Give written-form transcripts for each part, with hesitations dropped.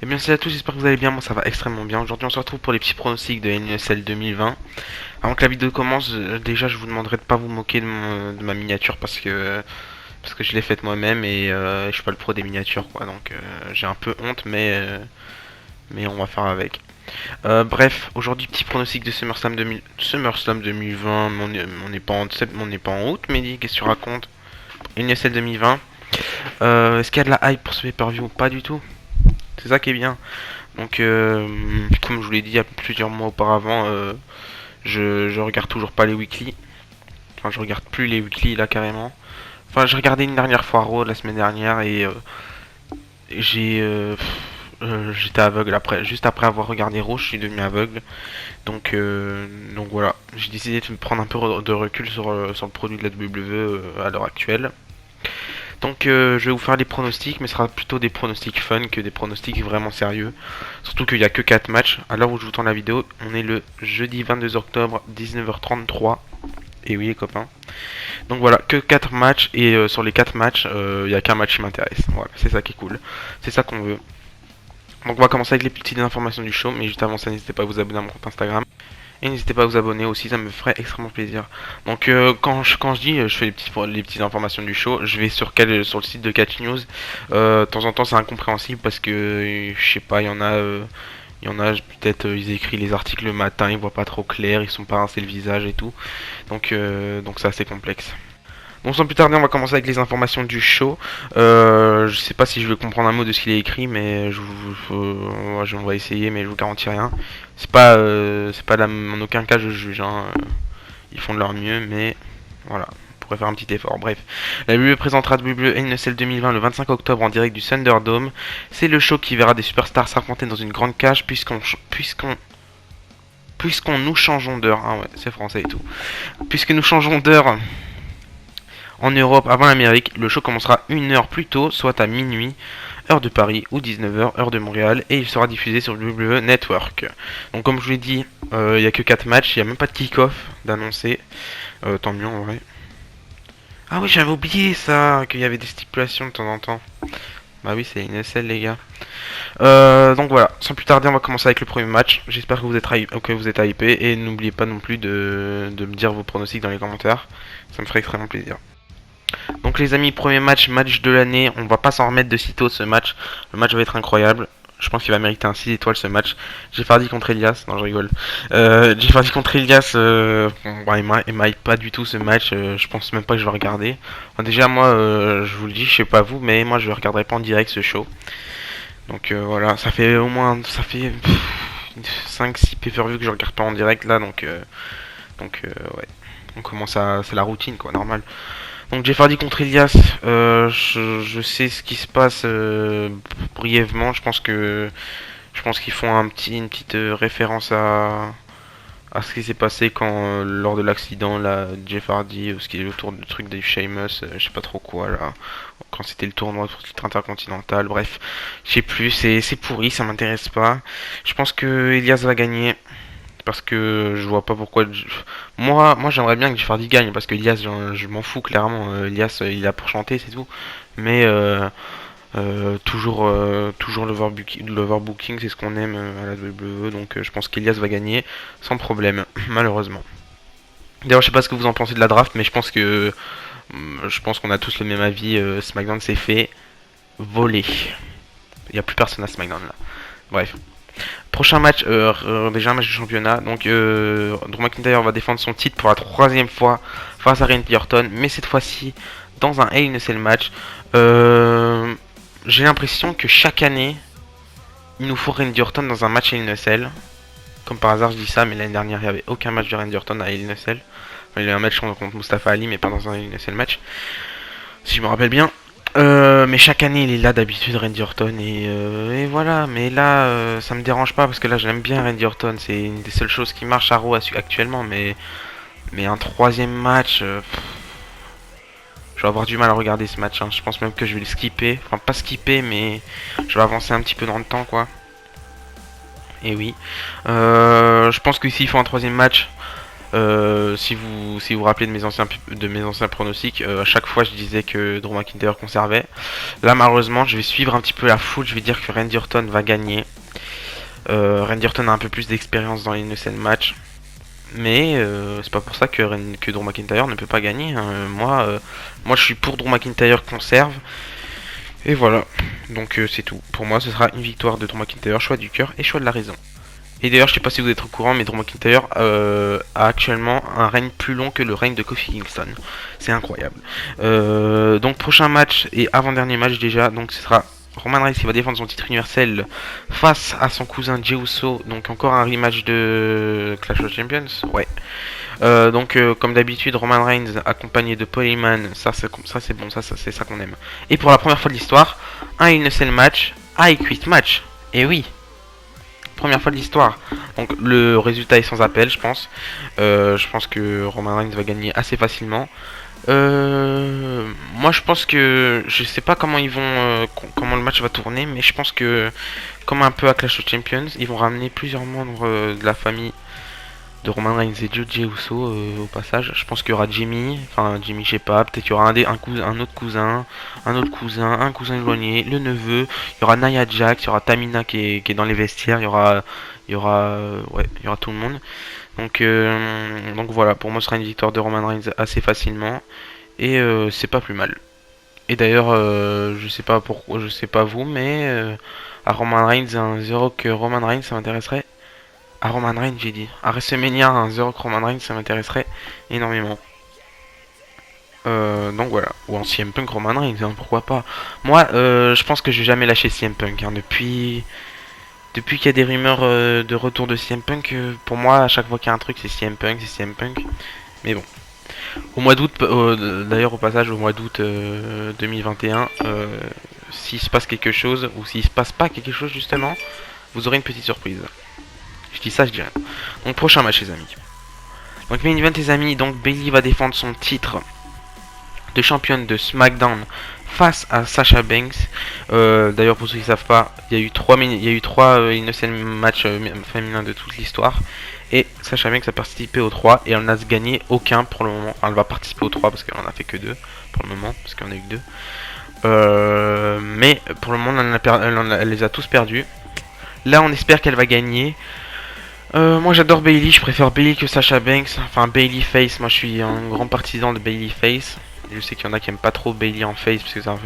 Eh bien salut à tous, j'espère que vous allez bien, moi ça va extrêmement bien. Aujourd'hui on se retrouve pour les petits pronostics de NSL 2020. Avant que la vidéo commence, déjà je vous demanderai de pas vous moquer de ma miniature parce que je l'ai faite moi-même et je suis pas le pro des miniatures quoi, donc j'ai un peu honte mais on va faire avec. Bref, aujourd'hui petit pronostic de SummerSlam 2020, on n'est pas en août, mais qu'est-ce que tu racontes? NSL 2020. Est-ce qu'il y a de la hype pour ce pay-per-view? Pas du tout. C'est ça qui est bien. Donc, comme je vous l'ai dit il y a plusieurs mois auparavant, je regarde toujours pas les weekly. Enfin, je regarde plus les weekly là carrément. Enfin, je regardais une dernière fois Raw la semaine dernière et j'étais aveugle après. Juste après avoir regardé Raw, je suis devenu aveugle. Donc voilà, j'ai décidé de prendre un peu de recul sur le produit de la WWE à l'heure actuelle. Donc je vais vous faire des pronostics, mais ce sera plutôt des pronostics fun que des pronostics vraiment sérieux. Surtout qu'il n'y a que 4 matchs. À l'heure où je vous tourne la vidéo, on est le jeudi 22 octobre, 19h33. Et oui les copains. Donc voilà, que 4 matchs. Et sur les 4 matchs, il n'y a qu'un match qui m'intéresse. Voilà, c'est ça qui est cool. C'est ça qu'on veut. Donc on va commencer avec les petites informations du show. Mais juste avant ça, n'hésitez pas à vous abonner à mon compte Instagram. Et n'hésitez pas à vous abonner aussi, ça me ferait extrêmement plaisir. Donc quand je dis je fais les petites informations du show, je vais sur le site de Catch News. De temps en temps c'est incompréhensible parce que je sais pas, il y en a peut-être ils écrivent les articles le matin, ils voient pas trop clair, ils sont pas rincés le visage et tout. Donc c'est assez complexe. Bon, sans plus tarder, on va commencer avec les informations du show. Je sais pas si je vais comprendre un mot de ce qu'il est écrit, mais on va essayer, mais je vous garantis rien. En aucun cas je juge. Hein. Ils font de leur mieux, mais voilà, on pourrait faire un petit effort. Bref, la WWE présentera WWE NSL 2020 le 25 octobre en direct du Thunderdome. C'est le show qui verra des superstars s'affronter dans une grande cage, puisqu'on nous changeons d'heure. Ah ouais, c'est français et tout. Puisque nous changeons d'heure. En Europe, avant l'Amérique, le show commencera une heure plus tôt, soit à minuit, heure de Paris, ou 19h, heure de Montréal, et il sera diffusé sur le WWE Network. Donc comme je vous l'ai dit, il n'y a que 4 matchs, il n'y a même pas de kick-off d'annoncer. Tant mieux en vrai. Ah oui, j'avais oublié ça, qu'il y avait des stipulations de temps en temps. Bah oui, c'est une SL les gars. Donc voilà, sans plus tarder, on va commencer avec le premier match. J'espère que vous êtes hypés, et n'oubliez pas non plus de me dire vos pronostics dans les commentaires. Ça me ferait extrêmement plaisir. Donc les amis, premier match de l'année, on va pas s'en remettre de sitôt de ce match. Le match va être incroyable. Je pense qu'il va mériter un 6 étoiles ce match. Jeff Hardy contre Elias, non je rigole. Jeff Hardy contre Elias, il m'a pas du tout ce match. Je pense même pas que je vais regarder. Enfin, déjà moi, je vous le dis, je sais pas vous, mais moi je ne regarderai pas en direct ce show. Donc voilà, ça fait 5-6 pay-per-view que je regarde pas en direct là, ouais. On commence à, c'est la routine quoi, normal. Donc Jeff Hardy contre Elias, je sais ce qui se passe brièvement. Je pense qu'ils font une petite référence à ce qui s'est passé lors de l'accident là, Jeff Hardy, ce qui est autour du truc des Sheamus, je sais pas trop quoi là, quand c'était le tournoi pour le titre intercontinental. Bref, je sais plus, c'est pourri, ça m'intéresse pas. Je pense que Elias va gagner. Parce que je vois pas pourquoi. Moi j'aimerais bien que Jeff Hardy gagne. Parce que Elias, je m'en fous clairement. Elias, il est là pour chanter, c'est tout. Mais toujours l'overbooking, c'est ce qu'on aime à la WWE. Donc je pense qu'Elias va gagner sans problème, malheureusement. D'ailleurs, je sais pas ce que vous en pensez de la draft, mais je pense qu'on a tous le même avis. SmackDown s'est fait voler. Il n'y a plus personne à SmackDown là. Bref. Prochain match, déjà un match de championnat. Donc Drew McIntyre va défendre son titre pour la troisième fois face à Randy Orton, mais cette fois-ci dans un Hell in a Cell match. J'ai l'impression que chaque année, il nous faut Randy Orton dans un match Hell in a Cell. Comme par hasard, je dis ça, mais l'année dernière, il n'y avait aucun match de Randy Orton à Hell in a Cell. Enfin, il y a eu un match contre Mustafa Ali, mais pas dans un Hell in a Cell match, si je me rappelle bien. Mais chaque année il est là d'habitude Randy Orton et voilà, mais là ça me dérange pas parce que là j'aime bien Randy Orton, c'est une des seules choses qui marche à Raw actuellement, mais un troisième match, je vais avoir du mal à regarder ce match, hein. Je pense même que je vais le skipper, enfin pas skipper mais je vais avancer un petit peu dans le temps quoi. Et oui, je pense que s'ils font un troisième match, Si vous vous rappelez de mes anciens pronostics, à chaque fois je disais que Drew McIntyre conservait. Là malheureusement je vais suivre un petit peu la foule, je vais dire que Randy Orton va gagner. Randy Orton a un peu plus d'expérience dans les NSL match. Mais c'est pas pour ça que Drew McIntyre ne peut pas gagner. Hein. Moi je suis pour Drew McIntyre conserve. Et voilà. Donc c'est tout. Pour moi ce sera une victoire de Drew McIntyre, choix du cœur et choix de la raison. Et d'ailleurs je sais pas si vous êtes au courant, mais Drew McIntyre a actuellement un règne plus long que le règne de Kofi Kingston. C'est incroyable. Donc prochain match et avant-dernier match déjà. Donc ce sera Roman Reigns qui va défendre son titre universel face à son cousin Jey Uso. Donc encore un rematch de Clash of Champions. Ouais. Comme d'habitude, Roman Reigns accompagné de Paul Heyman, ça c'est bon, ça c'est ça qu'on aime. Et pour la première fois de l'histoire, un Hell in a Cell match, I Quit match. Et oui, première fois de l'histoire. Donc le résultat est sans appel, je pense. Je pense que Roman Reigns va gagner assez facilement. Moi je pense que je sais pas comment comment le match va tourner, mais je pense que comme un peu à Clash of Champions, ils vont ramener plusieurs membres de la famille de Roman Reigns et de Jey Uso au passage. Je pense qu'il y aura Jimmy, je sais pas, peut-être qu'il y aura un autre cousin, un cousin éloigné, le neveu, il y aura Nia Jax, il y aura Tamina qui est dans les vestiaires, il y aura tout le monde. Donc voilà, pour moi ce sera une victoire de Roman Reigns assez facilement et c'est pas plus mal. Et d'ailleurs, je sais pas pourquoi, je sais pas vous, mais à Roman Reigns, un 0 que Roman Reigns, ça m'intéresserait. À Roman Reigns, j'ai dit. À WrestleMania, un 0 que Roman Reigns, ça m'intéresserait énormément. Donc voilà. Ou en CM Punk Roman Reigns, hein, pourquoi pas. Moi, je pense que je vais jamais lâcher CM Punk. Hein, depuis qu'il y a des rumeurs de retour de CM Punk, pour moi, à chaque fois qu'il y a un truc, c'est CM Punk, c'est CM Punk. Mais bon. Au mois d'août, d'ailleurs au passage, au mois d'août 2021, s'il se passe quelque chose, ou s'il se passe pas quelque chose justement, vous aurez une petite surprise. Je dis ça, je dis rien. Donc prochain match les amis. Donc main event les amis, donc Bayley va défendre son titre de championne de SmackDown face à Sasha Banks. D'ailleurs pour ceux qui ne savent pas, il y a eu trois innocent matchs féminins de toute l'histoire. Et Sasha Banks a participé aux 3 et elle n'a gagné aucun pour le moment. Enfin, elle va participer aux 3 parce qu'elle en a fait que 2 pour le moment, parce qu'on a eu que 2. Mais pour le moment elle les a tous perdus. Là on espère qu'elle va gagner. Moi j'adore Bayley, je préfère Bayley que Sasha Banks. Enfin Bayley face, moi je suis un grand partisan de Bayley face. Je sais qu'il y en a qui aiment pas trop Bayley en face parce que c'est un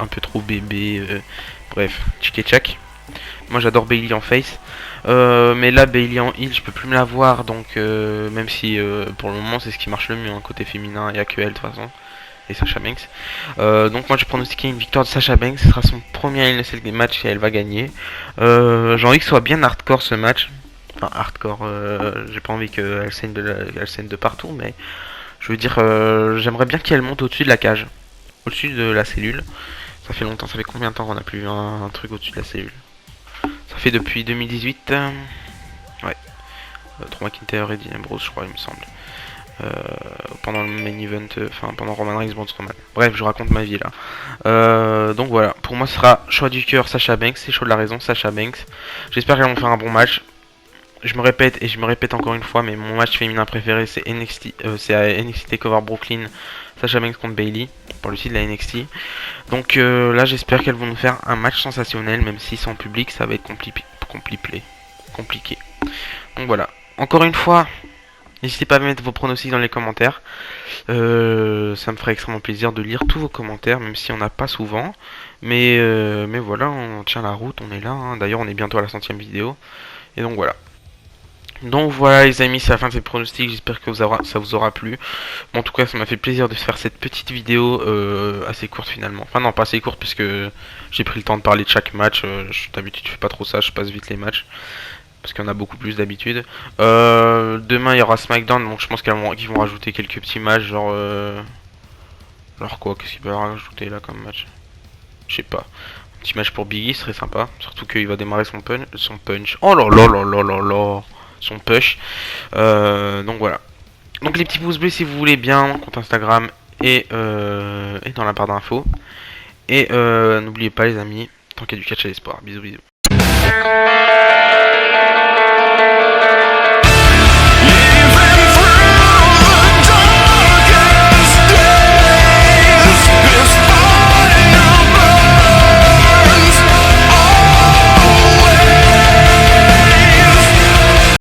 peu trop bébé. Bref, tchic et tchac. Moi j'adore Bayley en face. Mais là Bayley en heel je peux plus me la voir. Donc même si pour le moment c'est ce qui marche le mieux. Hein, côté féminin, il n'y a que elle de toute façon. Et Sasha Banks. Donc moi je pronostiquer une victoire de Sasha Banks. Ce sera son premier NSL match et elle va gagner. J'ai envie que ce soit bien hardcore ce match. Enfin hardcore, j'ai pas envie qu'elle saigne de partout, mais je veux dire, j'aimerais bien qu'elle monte au-dessus de la cage, au-dessus de la cellule. Ça fait longtemps, ça fait combien de temps qu'on a plus vu un truc au-dessus de la cellule? Ça fait depuis 2018, ouais, Drew McIntyre et Dean Ambrose, je crois, il me semble. Pendant le main event, pendant Roman Reigns contre Roman. Bref, je raconte ma vie là. Donc voilà, pour moi ce sera choix du cœur Sasha Banks, c'est choix de la raison Sasha Banks. J'espère qu'elles vont faire un bon match. Je me répète encore une fois, mais mon match féminin préféré c'est c'est à NXT TakeOver Brooklyn, Sasha Banks contre Bayley pour le site de la NXT. Donc là j'espère qu'elles vont nous faire un match sensationnel, même si sans public ça va être compliqué. Donc voilà. Encore une fois, n'hésitez pas à mettre vos pronostics dans les commentaires. Ça me ferait extrêmement plaisir de lire tous vos commentaires, même si on n'a pas souvent. Mais voilà, on tient la route, on est là. Hein. D'ailleurs on est bientôt à la 100e vidéo. Et donc voilà. Donc voilà les amis, c'est la fin de cette pronostic, j'espère que ça vous aura plu. Bon, en tout cas ça m'a fait plaisir de faire cette petite vidéo assez courte finalement. Enfin non, pas assez courte puisque j'ai pris le temps de parler de chaque match. D'habitude je fais pas trop ça, je passe vite les matchs. Parce qu'il y en a beaucoup plus d'habitude. Demain il y aura SmackDown, donc je pense qu'ils vont rajouter quelques petits matchs genre... Genre quoi, qu'est-ce qu'ils peuvent rajouter là comme match? Je sais pas. Un petit match pour Biggie serait sympa. Surtout qu'il va démarrer son punch. Oh là là là là là là. Son push. Donc voilà. Donc les petits pouces bleus si vous voulez bien, mon compte Instagram et dans la barre d'infos. Et n'oubliez pas les amis, tant qu'il y a du catch à l'espoir. Bisous bisous.